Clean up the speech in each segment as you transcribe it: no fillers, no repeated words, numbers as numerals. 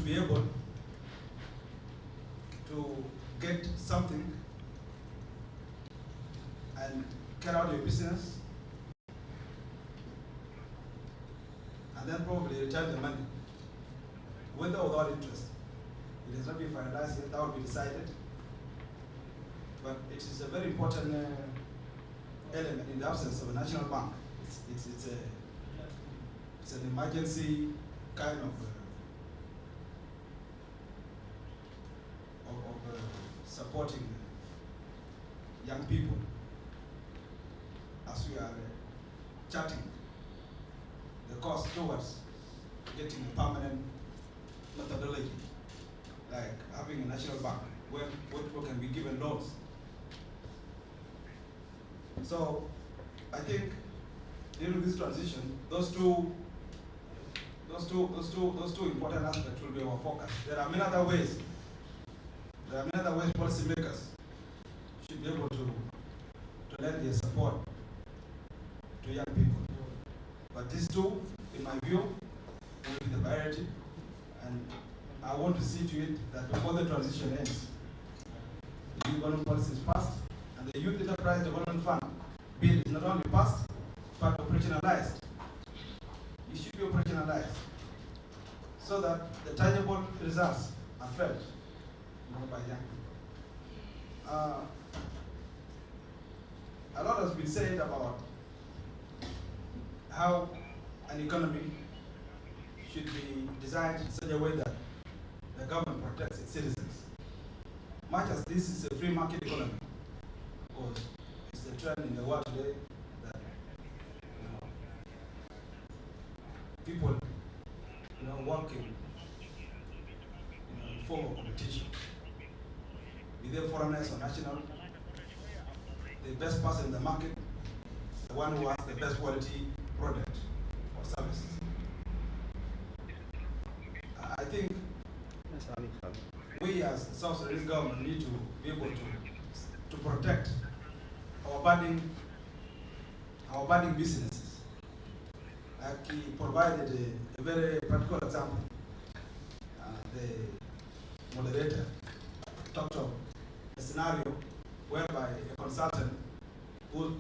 be able to get something and carry out your business and then probably return the money, with or without interest. It has not been finalized yet, that will be decided. But it is a very important element in the absence of a national bank. It's an emergency kind of supporting young people as we are charting the course towards getting a permanent methodology, like having a national bank where people can be given loans. So I think during this transition, those two important aspects will be our focus. There are many other ways. There are many other ways policymakers should be able to lend their support to young people. But these two, in my view, will be the priority. And I want to see to it that before the transition ends, the youth development policy is passed, and the Youth Enterprise Development Fund bill is not only passed, but operationalized. It should be operationalized so that the tangible results are felt by young people. A lot has been said about how an economy should be designed in such a way that the government protects its citizens. Much as this is a free market economy, because it's the trend in the world today that people work in form of competition. Be they foreigners or national, the best person in the market, the one who has the best quality product or services. I think we as the South Sudanese government need to be able to protect our budding businesses. Like he provided a very practical example. The moderator talked of a scenario whereby a consultant who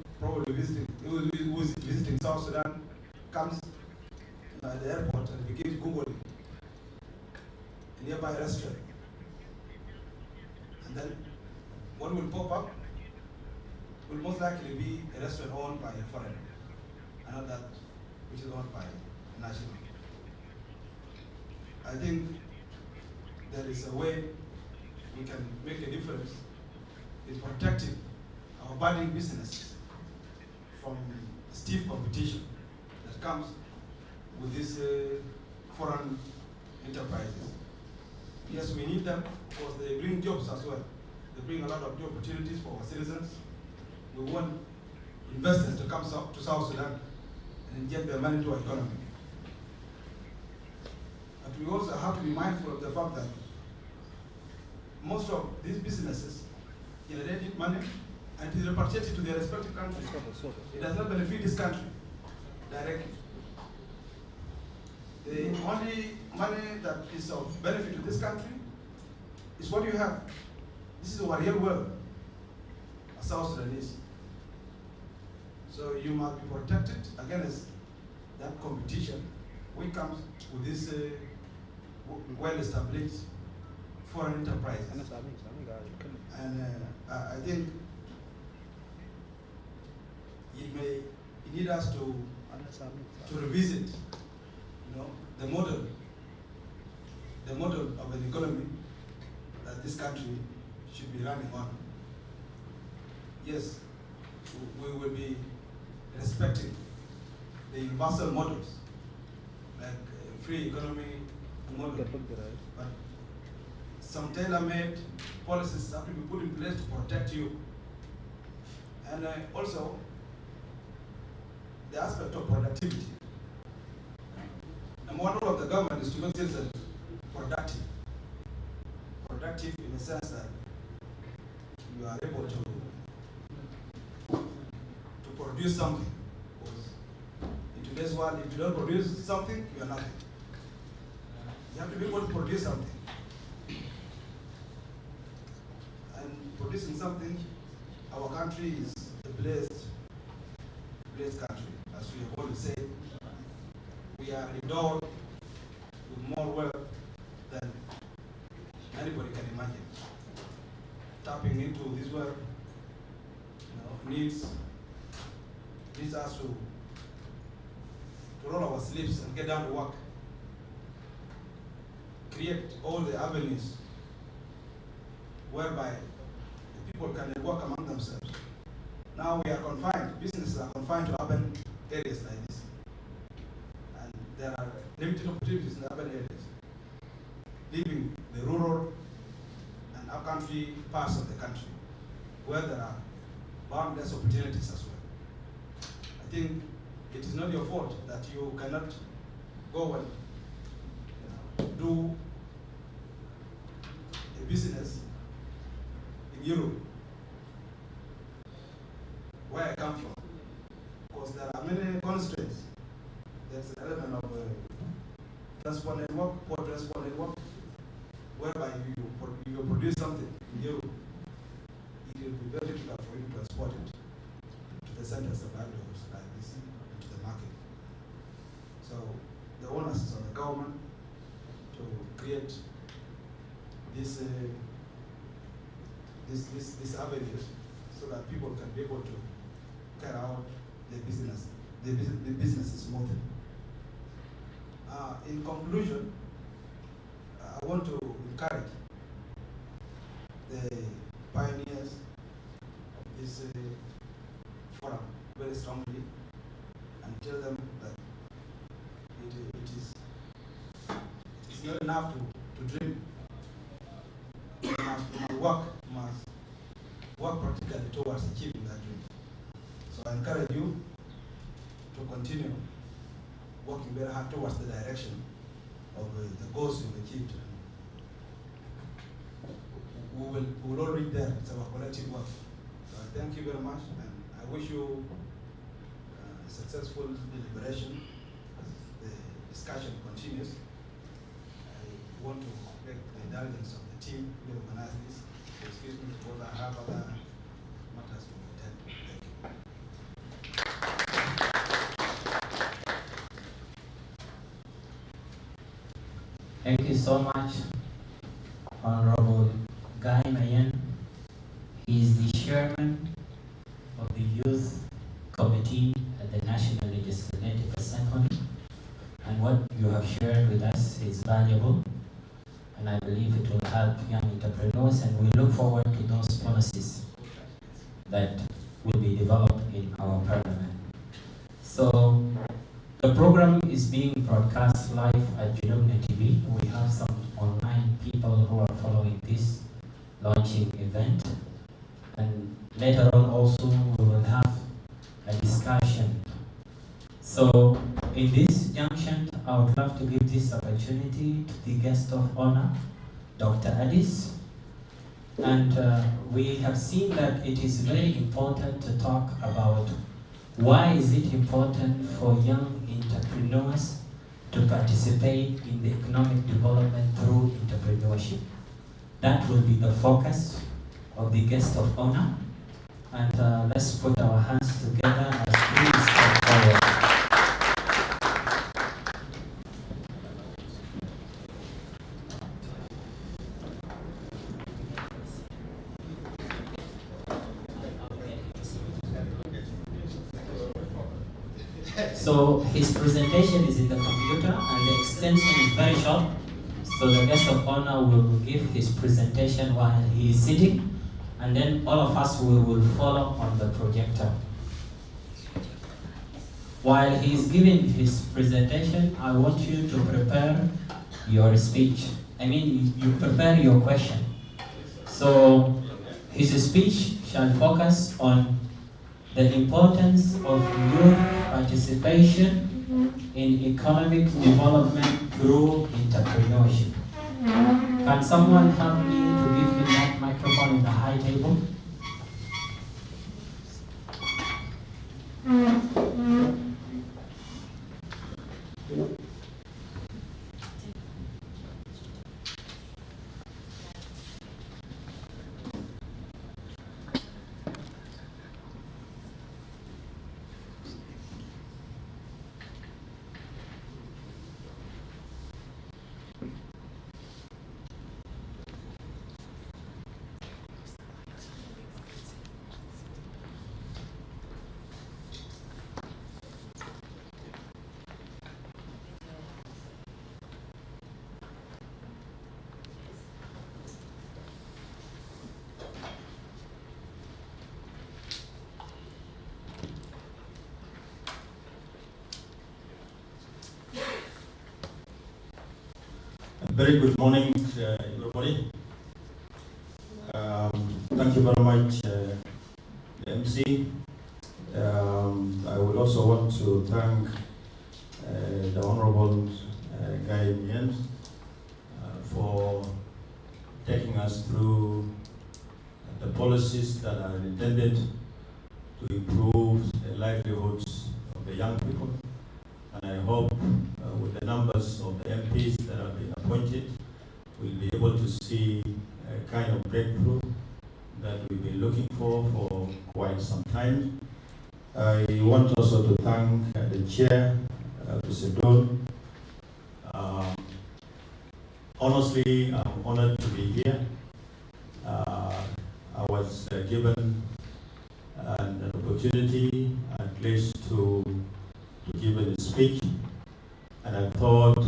is visiting South Sudan comes at the airport and begins Googling a nearby restaurant. And then what will pop up will most likely be a restaurant owned by a foreigner, and not that which is owned by a national. I think there is a way we can make a difference in protecting our budding businesses from stiff competition that comes with these foreign enterprises. Yes, we need them because they bring jobs as well. They bring a lot of job opportunities for our citizens. We want investors to come to South Sudan and inject their money to our economy. But we also have to be mindful of the fact that most of these businesses generate money and it is repatriated to their respective countries. It does not benefit this country directly. The only money that is of benefit to this country is what you have. This is our real world as South Sudanese. So you must be protected against that competition when it comes with this well-established foreign enterprises. And I think it need us to revisit, the model of an economy that this country should be running on. Yes, we will be respecting the universal models, like free economy model, but some tailor-made policies have to be put in place to protect you. And also, the aspect of productivity. The model of the government is to make citizens productive. Productive in the sense that you are able to produce something. Because in today's world, if you don't produce something, you are nothing. You have to be able to produce something. And producing something, our country is a blessed country. As we have always said, we are endowed with more wealth than anybody can imagine. Tapping into this wealth, needs us to roll our sleeves and get down to work. Create all the avenues whereby the people can work among themselves. Now we are confined, businesses are confined to urban areas like this. And there are limited opportunities in the urban areas, leaving the rural and upcountry parts of the country where there are boundless opportunities as well. I think it is not your fault that you cannot go and do a business in Europe, where I come from, because there are many constraints. There's an element of transport network, port transport network, whereby if you produce something in Europe, it will be very difficult for you to transport it to the centers of livelihoods like this, into the market. So the onus is on the government to create these avenues so that people can be able to carry out the business smoothly. In conclusion, I want to encourage the pioneers of this forum very strongly and tell them that it's not enough to dream. You must work practically towards achieving that dream. So I encourage you to continue working very hard towards the direction of the goals you've achieved. We will all reach there. It's our collective work. So I thank you very much, and I wish you a successful deliberation as the discussion continues. I want to beg the indulgence of the team who organized this. Excuse me because I have other matters to attend to. Thank you. Thank you so much, Honorable Guy Mayen. He is the chairman of the Youth Committee at the National Legislative Assembly, and what you have shared with us is valuable, and I believe it will help young entrepreneurs, and we look forward to those policies that will be developed in our parliament. So the program is being broadcast live at Junubnet TV. We have some online people who are following this launching event, and later on also we will have a discussion. So in this junction, I would love to give this opportunity to the guest of honor, Dr. Addis. And we have seen that it is very important to talk about why is it important for young entrepreneurs to participate in the economic development through entrepreneurship. That will be the focus of the guest of honor. And let's put our hands together as we step forward. So his presentation is in the computer and the extension is very short. So the guest of honor will give his presentation while he is sitting, and then all of us will follow on the projector. While he is giving his presentation, I want you to prepare your speech. You prepare your question. So his speech shall focus on the importance of youth participation in economic development through entrepreneurship. Can someone help me to give me that microphone in the high table? Very good morning, everybody. Thank you very much, the MC. I would also want to thank the Honorable Guy Mien for taking us through the policies that are intended to improve the livelihoods of the young people. And I hope with the numbers of the MPs that have been appointed, we'll be able to see a kind of breakthrough that we've been looking for quite some time. I want also to thank the chair, Mr. Dole. Honestly, I'm honored to be here. I was given an opportunity and place to give a speech, and I thought,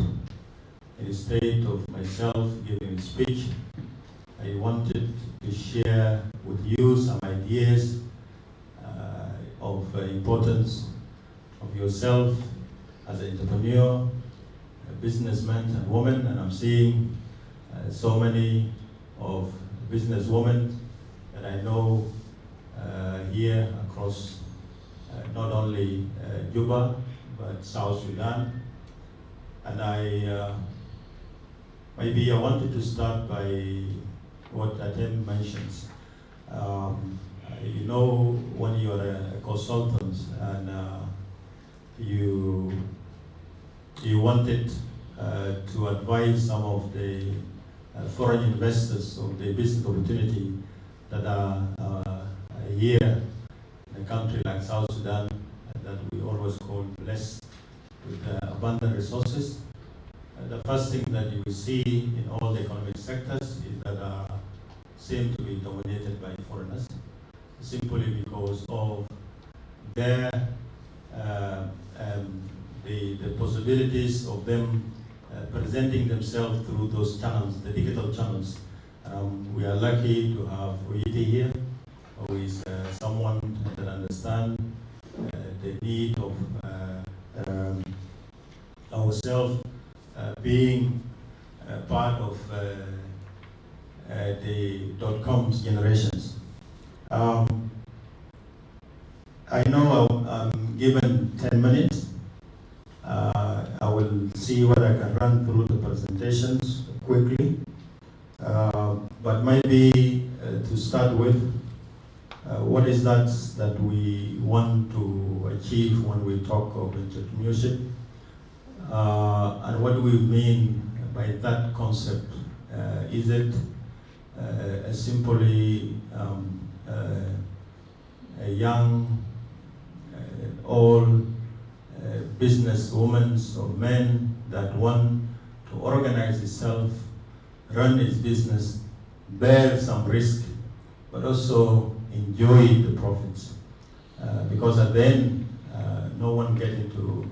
instead of myself giving a speech, I wanted to share with you some ideas of importance of yourself as an entrepreneur, a businessman and woman, and I'm seeing so many of businesswomen that I know here across not only Juba, but South Sudan. And maybe I wanted to start by what Atem mentions. You know, when you're a consultant and you wanted to advise some of the foreign investors of the business opportunity that are here in a country like South Sudan, that we always call blessed with abundant resources. The first thing that you will see in all the economic sectors is that seem to be dominated by foreigners, simply because of their the possibilities of them presenting themselves through those channels, the digital channels. We are lucky to have Oyiti here, who is someone that understands the need of ourselves being part of the .com generations. I know I'm given 10 minutes. I will see whether I can run through the presentations quickly. But maybe to start with, what is that we want to achieve when we talk of entrepreneurship? And what do we mean by that concept? Is it simply a young, old businesswoman or men that want to organize itself, run its business, bear some risk, but also enjoy the profits? Because at the end, no one gets into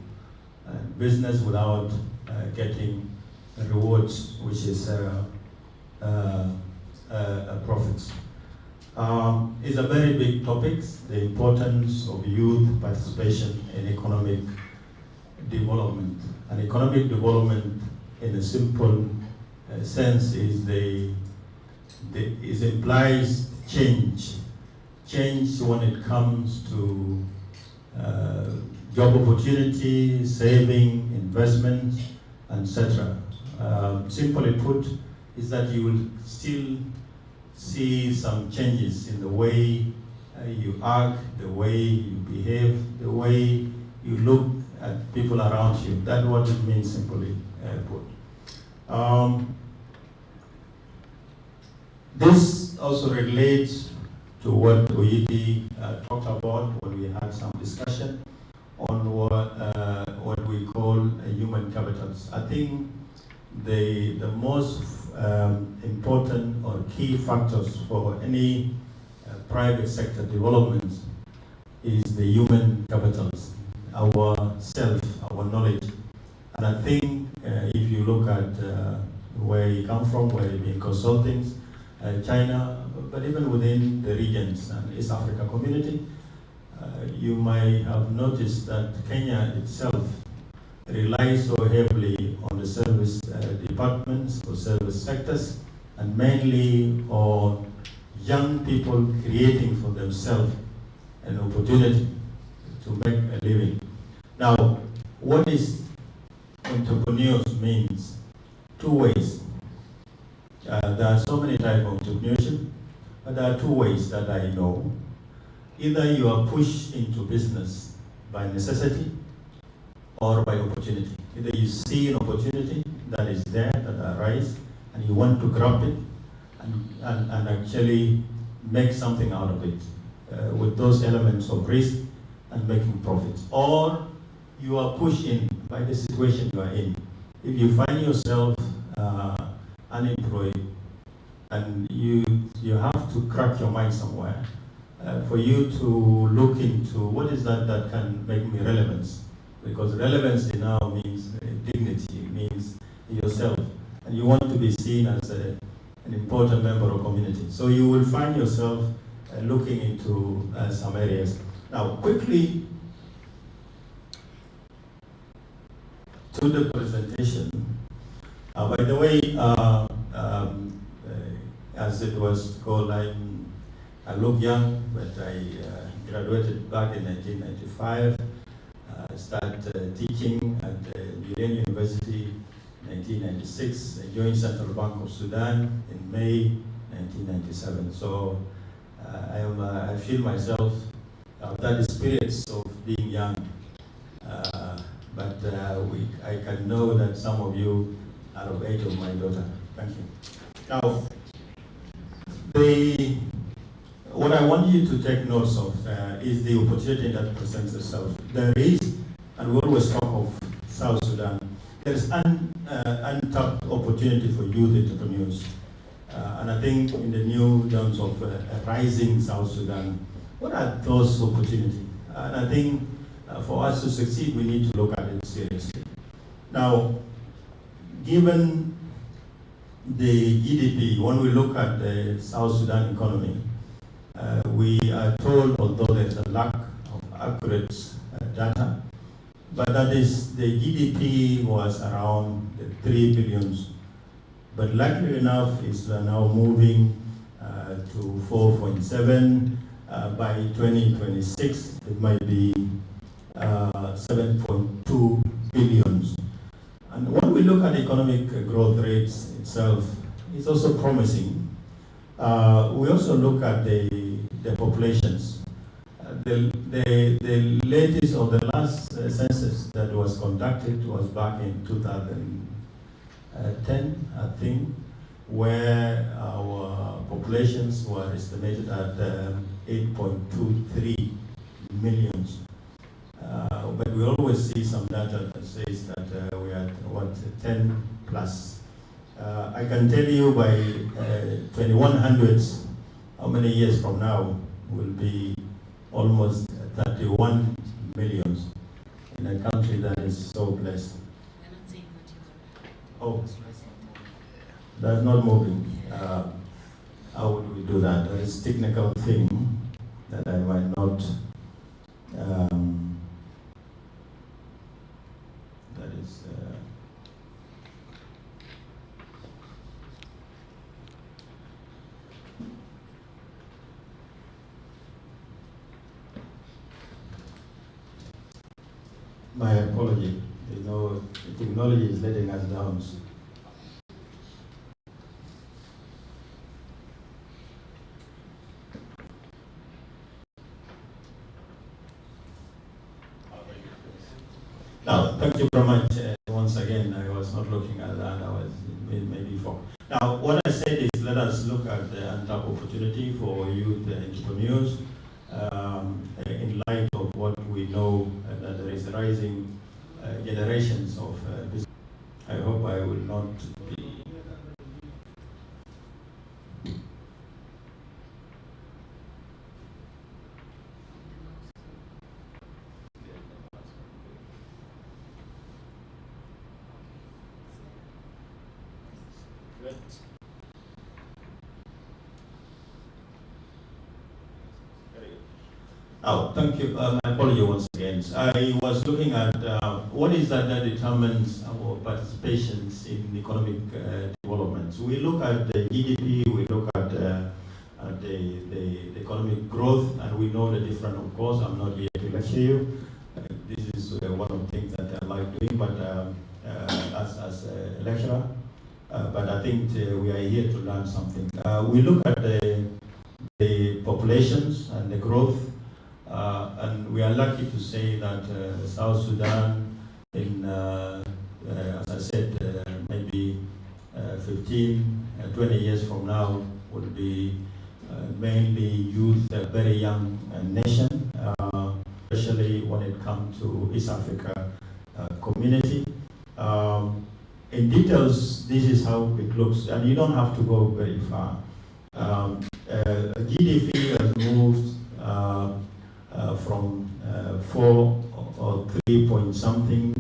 business without getting rewards, which is profits. It's a very big topic, the importance of youth participation in economic development. And economic development, in a simple sense, implies change when it comes to job opportunity, saving, investment, etc. Simply put, is that you will still see some changes in the way you act, the way you behave, the way you look at people around you. That's what it means, simply put. This also relates to what Oyiti talked about when we had some discussion on what we call human capitals. I think the most important or key factors for any private sector development is the human capitals, our self, our knowledge. And I think if you look at where you come from, where you've been consulting, China, but even within the regions and East Africa community, you might have noticed that Kenya itself relies so heavily on the the service departments, for service sectors, and mainly on young people creating for themselves an opportunity to make a living. Now, what is entrepreneurs means? Two ways. There are so many types of entrepreneurship, but there are two ways that I know. Either you are pushed into business by necessity or by opportunity. Either you see an opportunity that is there, that arises, and you want to grab it and actually make something out of it with those elements of risk and making profits. Or you are pushed in by the situation you are in. If you find yourself unemployed and you have to crack your mind somewhere for you to look into what is that can make me relevance. Because relevancy now means dignity, means yourself, and you want to be seen as an important member of community. So you will find yourself looking into some areas. Now, quickly to the presentation. By the way, as it was called, I look young, but I graduated back in 1995. I started teaching at Millennium University in 1996. I joined Central Bank of Sudan in May 1997. So I feel myself that spirits of being young. But I can know that some of you are of age of my daughter. Thank you. Now, what I want you to take notice of is the opportunity that presents itself. There is, and we always talk of South Sudan, there is untapped opportunity for youth entrepreneurs. And I think in the new terms of a rising South Sudan, what are those opportunities? And I think for us to succeed, we need to look at it seriously. Now, given the GDP, when we look at the South Sudan economy, we are told, although there's a lack of accurate data, but that is the GDP was around 3 billion. But luckily enough, it's now moving to 4.7. By 2026, it might be 7.2 billion. And when we look at economic growth rates itself, it's also promising. We also look at the populations. The latest or the last census that was conducted was back in 2010, I think, where our populations were estimated at 8.23 million. But we always see some data that says that we are 10 plus. I can tell you by 2100, how many years from now will be almost 31 million in a country that is so blessed. Oh, that's not moving. How would we do that? There is a technical thing that I might not. That is. My apology. You know, technology is letting us down. Now, thank you very much. Once again, I was not looking at that. I was maybe for. Now, what I said is let us look at the untapped opportunity for youth entrepreneurs in light of what we know that there is rising generations of business. I hope I will not be. Oh, thank you. My apology once again. I was looking at what is that determines our participations in economic development. So we look at the GDP, we look at the economic growth, and we know the different, of course. I'm not here to lecture you. This is one of the things that I like doing, but as a lecturer. But I think we are here to learn something. We look at the populations and the growth, and we are lucky to say that South Sudan, in as I said, maybe 15, 20 years from now, will be mainly youth, a very young nation, especially when it comes to East Africa community. In details, this is how it looks, and you don't have to go very far. GDP has moved from 4 or 3 point something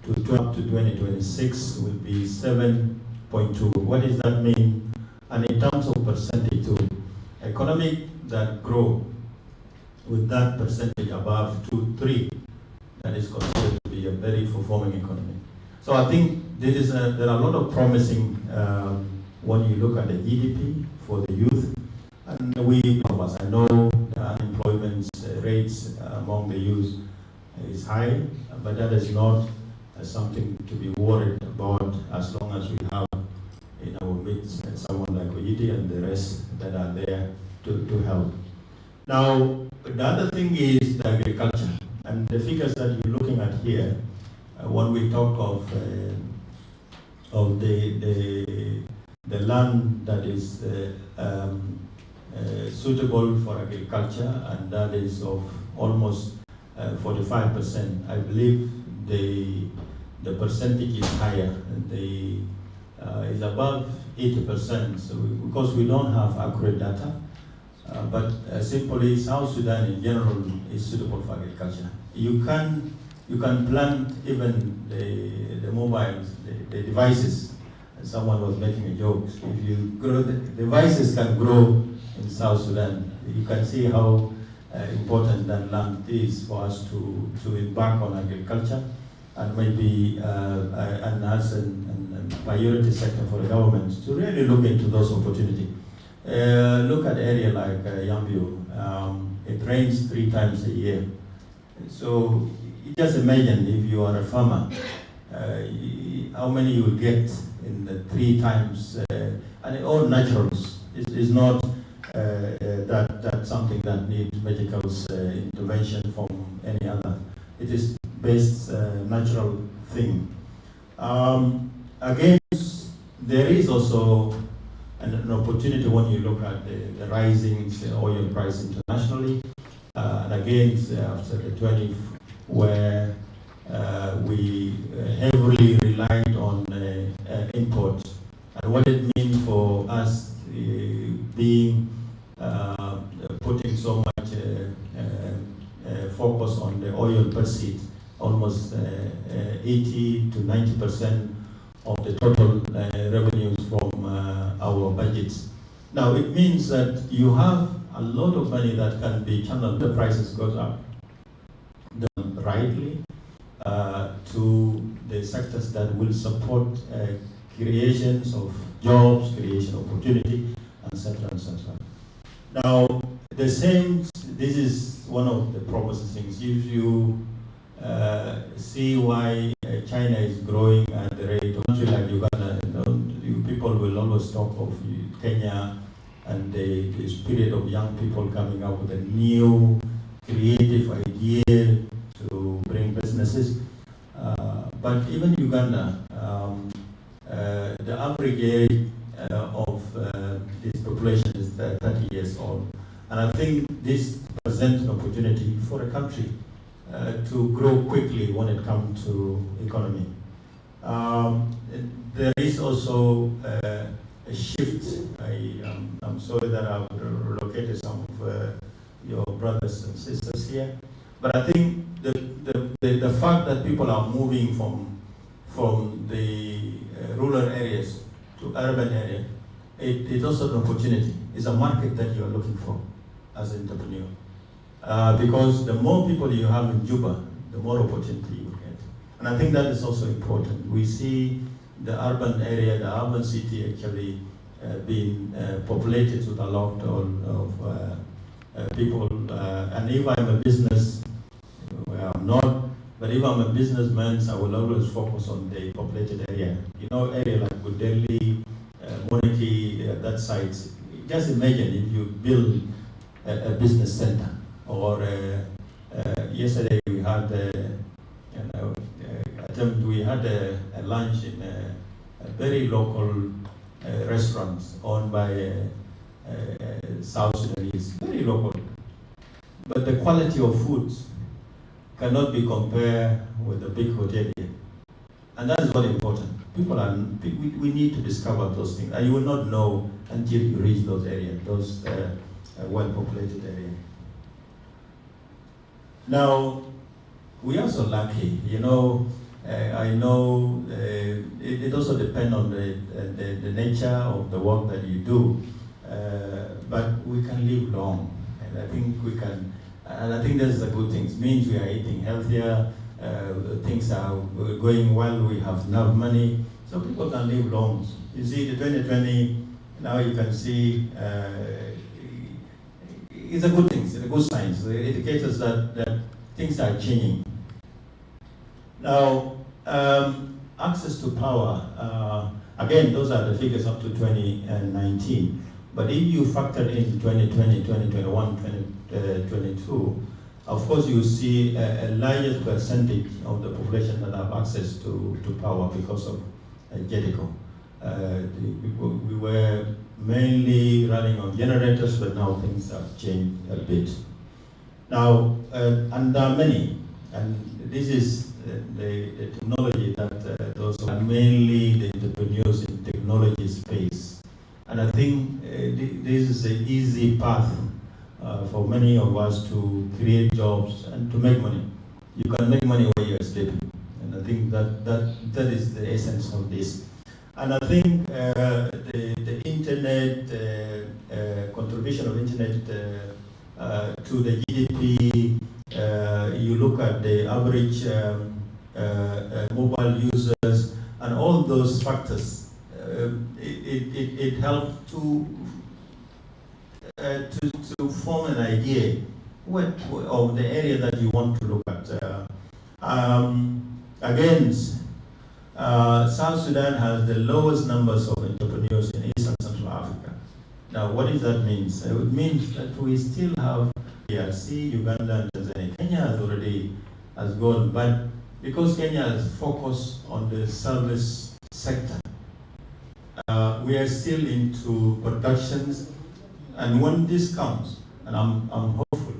to 2026 will be 7.2. What does that mean? And in terms of percentage, to economic that grow with that percentage above 2-3, that is considered to be a very performing economy. So I think there are a lot of promising when you look at the GDP for the youth. And I know the unemployment rates among the youth is high, but that is not something to be worried about as long as we have in our midst someone like Oyiti and the rest that are there to help. Now, the other thing is the agriculture, and the figures that you're looking at here, when we talk of the land that is suitable for agriculture, and that is of almost 45%. I believe the percentage is higher. Is above 80%. So because we don't have accurate data, but simply South Sudan in general is suitable for agriculture. You can plant even the mobiles, the devices. Someone was making a joke. If you grow, the devices can grow in South Sudan. You can see how important that land is for us to embark on agriculture, and maybe and as a priority sector for the government to really look into those opportunities. Look at area like Yambio. It rains 3 times a year. So just imagine if you are a farmer, how many you will get in the 3 times, and all naturals. It's not that something that needs medical intervention from any other. It is based natural thing. Again, there is also an opportunity when you look at the rising oil price internationally, and again after the 20, where we heavily relied on import, and what it means for us being putting so much focus on the oil pursuit, almost 80 to 90% of the total revenues from our budgets. Now it means that you have a lot of money that can be channeled. The prices goes up rightly to the sectors that will support creations of jobs, creation of opportunity, etc. etc. Now this is one of the promising things. If you see why China is growing at the rate of a country like Uganda, people will always talk of Kenya and the spirit of young people coming up with a new creative idea to bring businesses. But even Uganda, the average age of this population is 30 years old. And I think this presents an opportunity for a country to grow quickly when it comes to economy. There is also a shift. I'm sorry that I've relocated some of your brothers and sisters here, but I think the fact that people are moving from the rural areas to urban area, it's also an opportunity. It's a market that you are looking for as an entrepreneur. Because the more people you have in Juba, the more opportunity you will get. And I think that is also important. We see the urban area, the urban city actually being populated with a lot of people. And if I'm a business, well, I'm not, but if I'm a businessman, I will always focus on the populated area. You know, area like Budelli, Monarchy, that side. Just imagine if you build a business center, or yesterday we had we had a lunch in a very local restaurant owned by South Sudanese, very local. But the quality of foods cannot be compared with the big hotel here. And that is very important. We need to discover those things. And you will not know until you reach those areas, those well-populated areas. Now, we are so lucky, you know. I know it also depends on the nature of the work that you do, but we can live long, and I think we can. And I think that's a good thing. It means we are eating healthier, things are going well, we have enough money, so people can live long. You see, the 2020, now you can see, it's a good thing, it's a good sign. So it indicates us that things are changing. Now, access to power, again, those are the figures up to 2019. But if you factor in 2020, 2021, 2022, of course you see a larger percentage of the population that have access to power because of GEDECO. We were mainly running on generators, but now things have changed a bit. Now, and there are many, and this is the technology that those are mainly the entrepreneurs in technology space. And I think this is an easy path for many of us to create jobs and to make money. You can make money while you're sleeping. And I think that is the essence of this. And I think the internet, contribution of internet to the GDP, you look at the average mobile users and all those factors, it helps to form an idea of the area that you want to look at. Again, South Sudan has the lowest numbers of entrepreneurs in East and Central Africa. Now, what does that mean? So it means that we still have DRC, Uganda, and Tanzania. Kenya has gone, but because Kenya has focused on the service sector, we are still into productions, and when this comes, and I'm hopeful,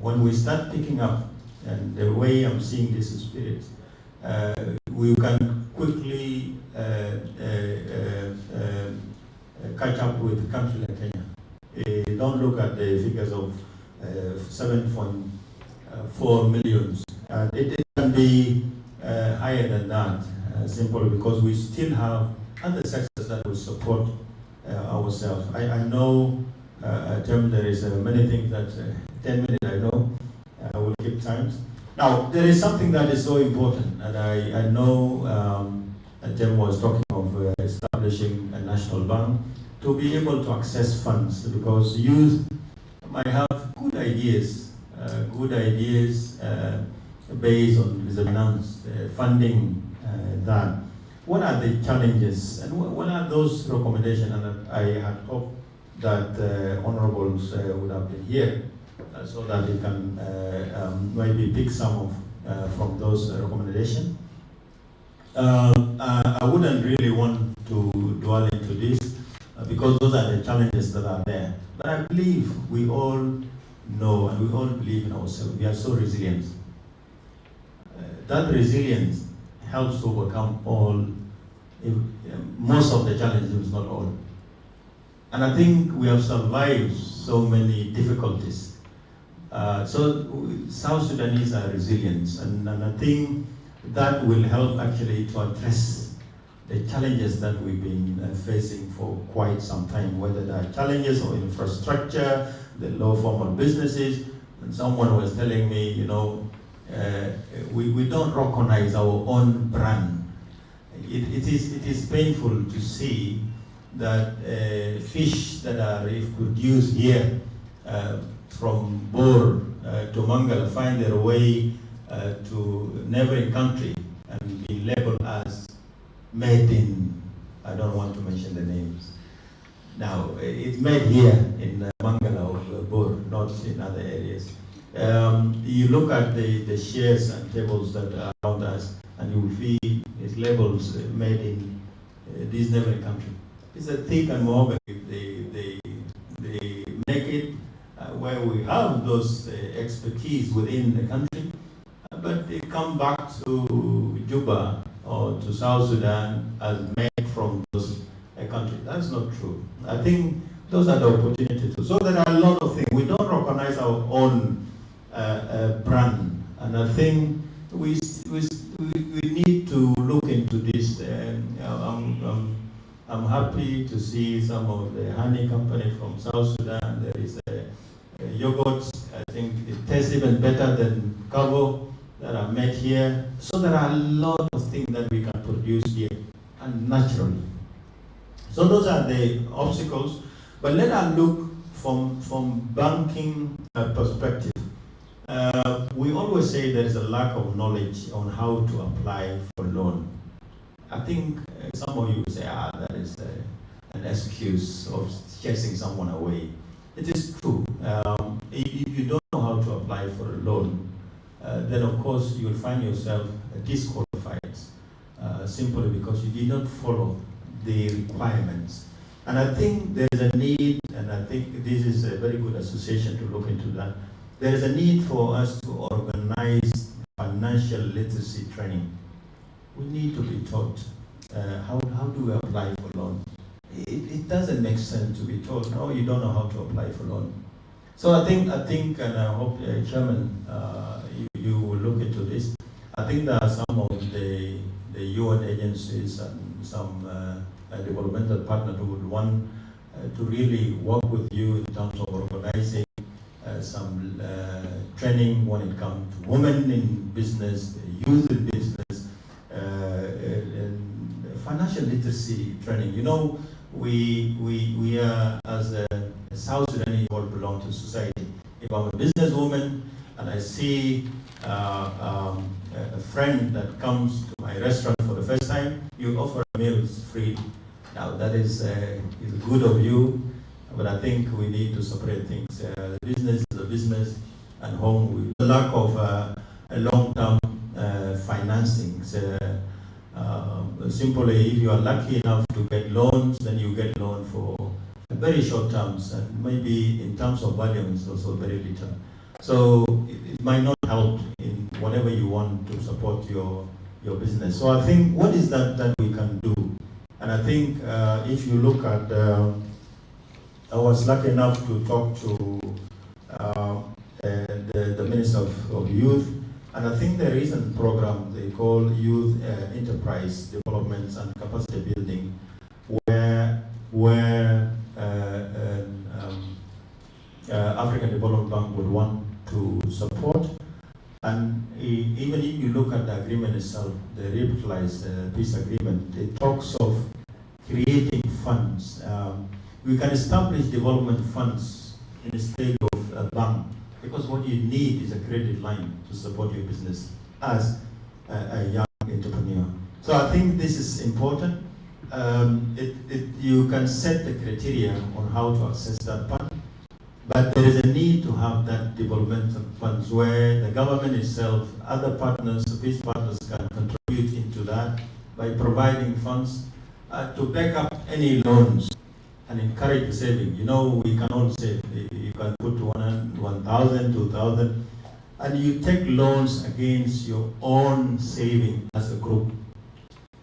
when we start picking up, and the way I'm seeing this spirit, we can quickly catch up with countries like Kenya. Don't look at the figures of 7.4 million. It can be higher than that, simply because we still have other sectors that will support ourselves. I know, Tim, there is many things that 10 minutes I know, I will keep time. Now, there is something that is so important, and I know Tim was talking of establishing a national bank to be able to access funds, because youth might have good ideas based on the finance, funding that. What are the challenges, and what are those recommendations? And I had hoped that honorables would have been here so that they can maybe pick some of from those recommendations. I wouldn't really want to dwell into this because those are the challenges that are there. But I believe we all know and we all believe in ourselves. We are so resilient. That resilience helps to overcome most of the challenges, if not all. And I think we have survived so many difficulties. So South Sudanese are resilient, and I think that will help actually to address the challenges that we've been facing for quite some time, whether there are challenges of infrastructure, the low formal businesses. And someone was telling me, you know, we don't recognize our own brand. It is painful to see that fish that are produced here from Bor to Mangala find their way to neighboring country and be labeled as made in, I don't want to mention the names. Now, it's made here in Mangala or Bor, not in other areas. You look at the chairs and tables that are around us, and you will see its labels made in this neighboring country. It's a thick and mahogany. They make it where we have those expertise within the country, but they come back to Juba or to South Sudan as made from those countries. That's not true. I think those are the opportunities. So there are a lot of things. We don't recognize our own brand, and I think we need to look into this. I'm happy to see some of the honey company from South Sudan. There is a yogurt. I think it tastes even better than Cabo that are made here. So there are a lot of things that we can produce here and naturally. So those are the obstacles. But let us look from banking perspective. We always say there is a lack of knowledge on how to apply for loan. I think some of you say, that is an excuse of chasing someone away. It is true. If you don't know how to apply for a loan, then of course you will find yourself disqualified simply because you did not follow the requirements. And I think there is a need, and I think this is a very good association to look into that. There is a need for us to organize financial literacy training. We need to be taught how do we apply for loan. It doesn't make sense to be told, no, you don't know how to apply for loan. So I think, and I hope, Chairman, you will look into this. I think there are some of the UN agencies and some developmental partners who would want to really work with you in terms of organizing some training when it comes to women in business, youth in business, and financial literacy training. You know, we are, as a South Sudanese, all belong to society. If I'm a businesswoman and I see a friend that comes to my restaurant for the first time, you offer meals free. Now that is good of you, but I think we need to separate things. Business is a business, and home with the lack of a long-term financing. Simply, if you are lucky enough to get loans, then you get loan for very short terms, and maybe in terms of volume, it's also very little. So it might not help in whatever you want to support your business. So I think what is that we can do? And I think if you look at, I was lucky enough to talk to the Minister of Youth, and I think there is a program they call Youth Enterprise Development and Capacity Building, where African Development Bank would want to support. And even if you look at the agreement itself, the revitalized peace agreement, it talks of creating funds. We can establish development funds instead of a bank, because what you need is a credit line to support your business as a young entrepreneur. So I think this is important. You can set the criteria on how to access that fund, but there is a need to have that developmental funds where the government itself, other partners, peace partners can contribute into that by providing funds to back up any loans and encourage the saving. You know, we can all save. You can put 1,000, 2,000, and you take loans against your own saving as a group.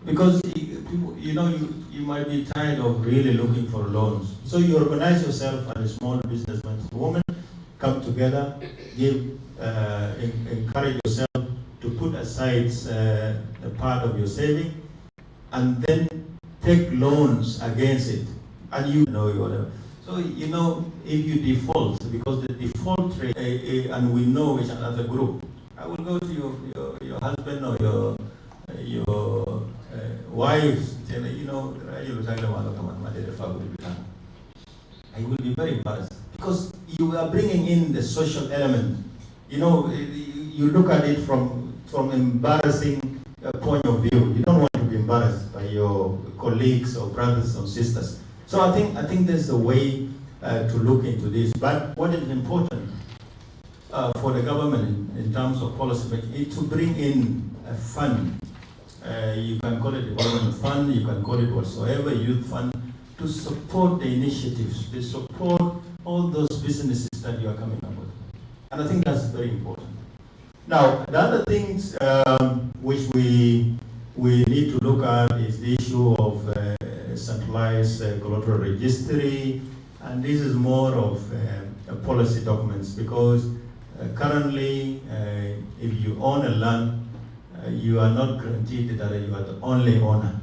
Because you know, you might be tired of really looking for loans. So you organize yourself as a small businessman, woman, come together, encourage yourself to put aside a part of your saving, and then take loans against it. And you know whatever. So you know, if you default, because the default rate, and we know each another group, I will go to your husband or your wife, you know, I will be very embarrassed because you are bringing in the social element. You know, you look at it from embarrassing point of view. You don't want to be embarrassed by your colleagues or brothers or sisters. So I think there's a way to look into this. But what is important for the government in terms of policy making is to bring in a fund. You can call it development fund, you can call it whatsoever, youth fund, to support the initiatives, to support all those businesses that you are coming up with. And I think that's very important. Now, the other things which we need to look at is the issue of centralized collateral registry, and this is more of policy documents because currently, if you own a land, you are not guaranteed that you are the only owner.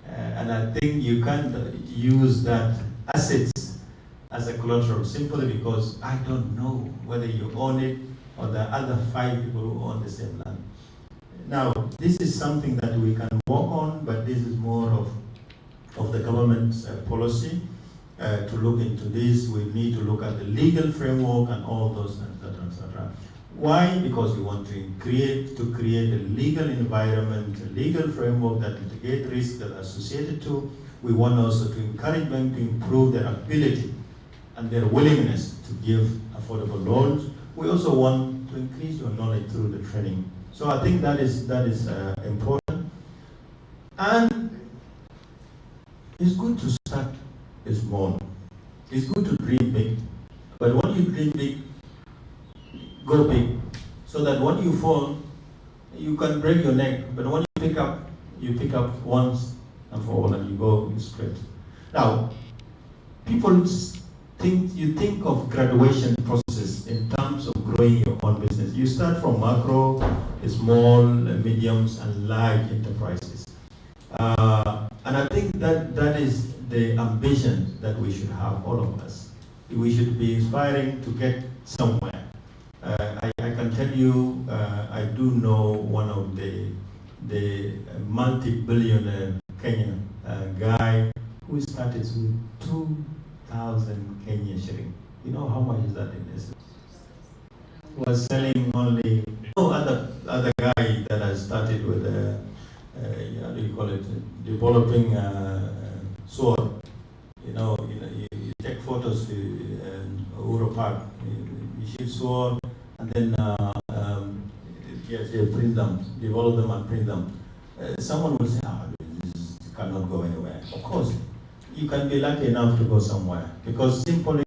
And I think you can't use that assets as a collateral simply because I don't know whether you own it or the other 5 people who own the same land. Now, this is something that we can work on, but this is more of the government's policy to look into this. We need to look at the legal framework and all those, etc. Why? Because we want to create a legal environment, a legal framework that mitigate risks that are associated to. We want also to encourage them to improve their ability and their willingness to give affordable loans. We also want to increase your knowledge through the training. So I think that is important. And it's good to start small. It's good to dream big. But when you dream big, go big. So that when you fall, you can break your neck. But when you pick up once and for all and you go straight. Now, people think of graduation process in terms of growing your own business. You start from macro, small, mediums, and large enterprises. And I think that is the ambition that we should have, all of us. We should be inspiring to get somewhere. I can tell you, I do know one of the multi-billionaire Kenyan guy who started with 2,000 Kenyan shilling. You know how much is that in this? Was selling only. No other guy that has started with how do you call it? Developing sword. You take photos in Uhuru Park. You shoot sword and then print them, develop them and print them. Someone will say, this cannot go anywhere. Of course, you can be lucky enough to go somewhere because simply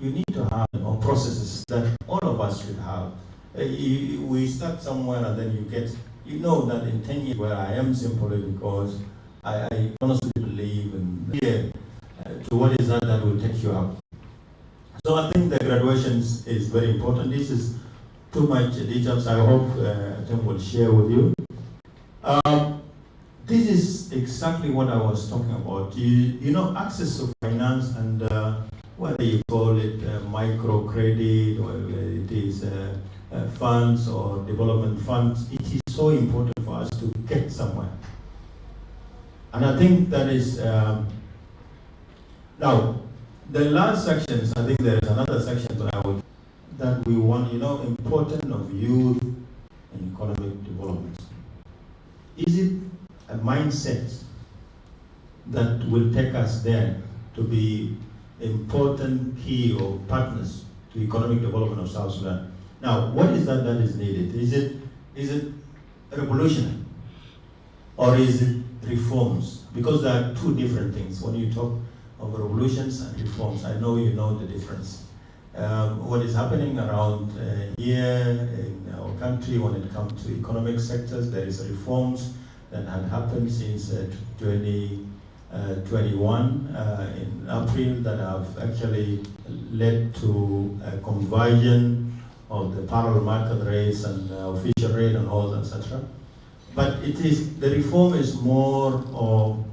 you need to have processes that all of us should have. We start somewhere and then you know that in 10 years where I am simply because I honestly believe in here to what is that will take you up. So I think the graduations is very important. This is too much details. I hope Tim will share with you. This is exactly what I was talking about. You know, access to finance and whether you call it microcredit or it is funds or development funds, it is so important for us to get somewhere. And I think that is, now, the last sections, I think there is another section that we want, importance of youth and economic development. Is it a mindset that will take us there to be important key or partners to economic development of South Sudan? Now, what is that is needed? Is it revolutionary or is it reforms? Because there are two different things. When you talk of revolutions and reforms, I know you know the difference. What is happening around here in our country when it comes to economic sectors, there is reforms that had happened since 2021 in April that have actually led to a conversion of the parallel market rates and official rate and all that, etc. But the reform is more of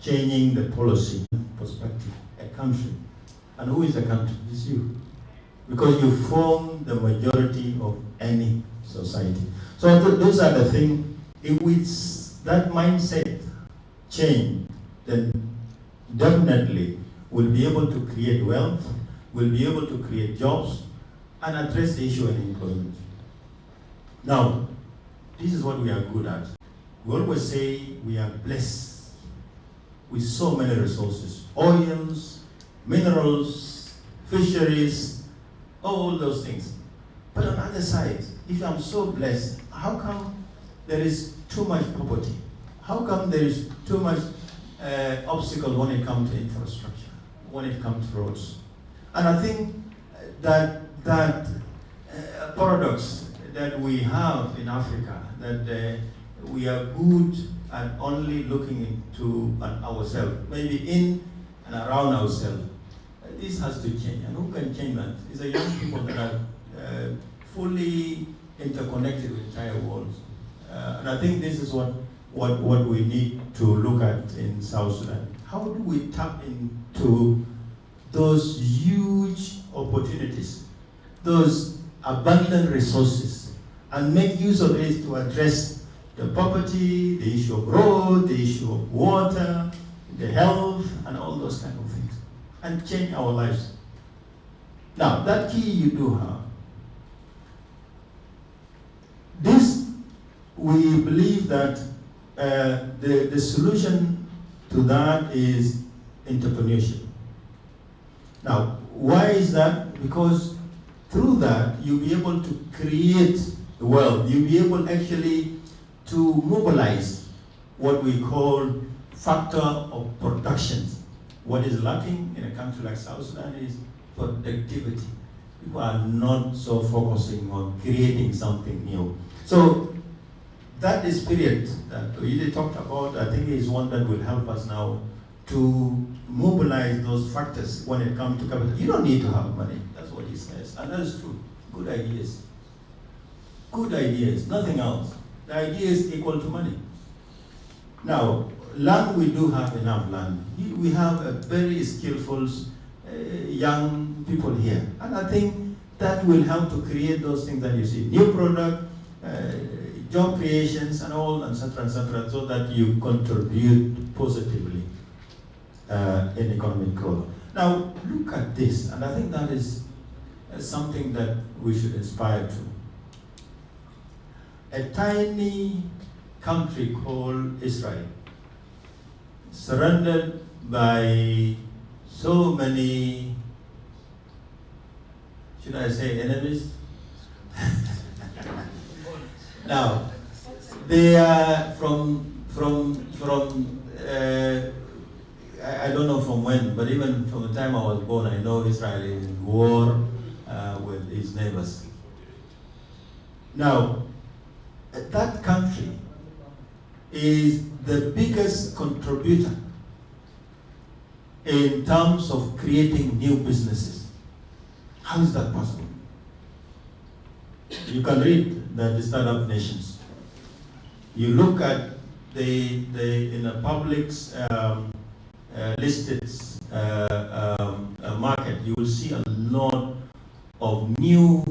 changing the policy perspective, a country. And who is a country? It's you. Because you form the majority of any society. So those are the things. If it's that mindset change, then definitely we'll be able to create wealth, we'll be able to create jobs, and address the issue of employment. Now, this is what we are good at. We always say we are blessed with so many resources, oils, minerals, fisheries, all those things. But on the other side, if I'm so blessed, how come there is too much poverty? How come there is too much obstacle when it comes to infrastructure, when it comes to roads? And I think that paradox that we have in Africa, that we are good at only looking into ourselves, maybe in and around ourselves. This has to change, and who can change that? It's the young people that are fully interconnected with entire worlds. And I think this is what we need to look at in South Sudan. How do we tap into those huge opportunities, those abundant resources, and make use of it to address the poverty, the issue of road, the issue of water, the health, and all those kind of things, and change our lives. Now, that key you do have. This, we believe that the solution to that is entrepreneurship. Now, why is that? Because through that, you'll be able to create wealth. You'll be able actually to mobilize what we call factor of production. What is lacking in a country like South Sudan is productivity. People are not so focusing on creating something new. So that is spirit that Oyede talked about, I think is one that will help us now to mobilize those factors when it comes to capital. You don't need to have money, that's what he says, and that's true. Good ideas. Good ideas, nothing else. The idea is equal to money. Now, land, we do have enough land. We have a very skillful young people here. And I think that will help to create those things that you see. New product, job creations and all, etc., so that you contribute positively in economic growth. Now, look at this, and I think that is something that we should aspire to. A tiny country called Israel, surrounded by so many, should I say enemies? Now, they are I don't know from when, but even from the time I was born, I know Israel is in war with its neighbors. Now, that country is the biggest contributor in terms of creating new businesses. How is that possible? You can read the startup nations. You look at in the public's listed market, you will see a lot of new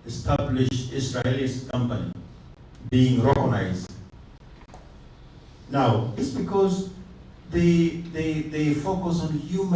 established Israeli company being recognized. Now, it's because they focus on human